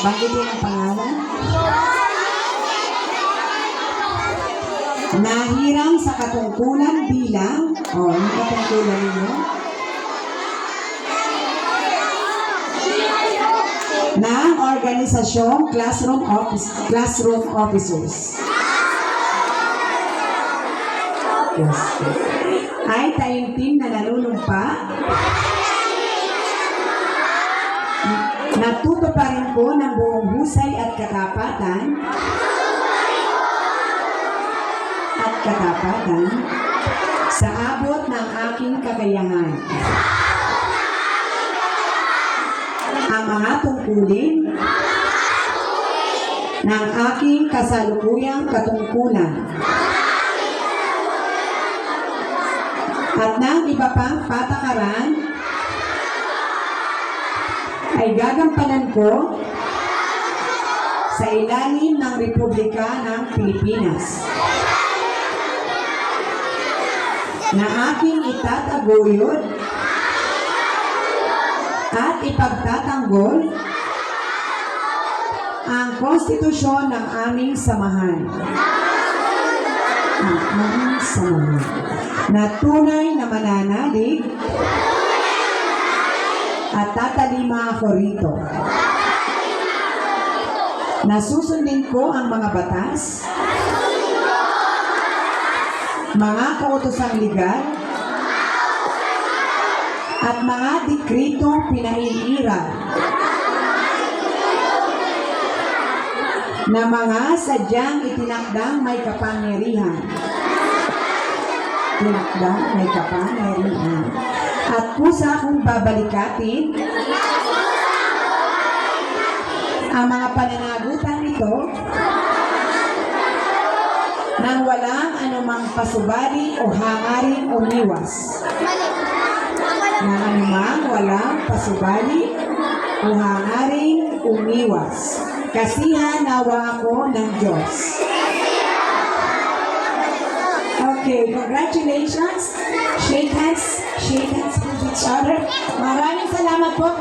Banggitin ang pangalan. Nahirang sa katungkulan bilang, yung katungkulan ninyo, ng organisasyong classroom officers. Yes. Ay taimtim na nanunumpa, natuto pa rin po ng buong husay at katapatan sa abot ng aking kakayahan. Ang mga tungkulin ng aking kasalukuyang katungkulan at ng iba pang patakaran ay gagampanan ko sa ilalim ng Republika ng Pilipinas na aking itataguyod at ipagtatanggol ang konstitusyon ng aming samahan. Na tunay na mananalig at tatalima ako rito. Nasusundin ko ang mga batas, mga kautosang legal, at mga dekretong pinaiiral na mga sadyang itinakdang may kapangyarihan. At kusa kong babalikatin ang mga pananagutan nito nang walang anumang pasubali o hangaring umiwas. Nang anumang walang pasubali o hangaring umiwas. Kasihan nawa ako ng Diyos. Okay, congratulations. Shake hands with each other. Maraming salamat po.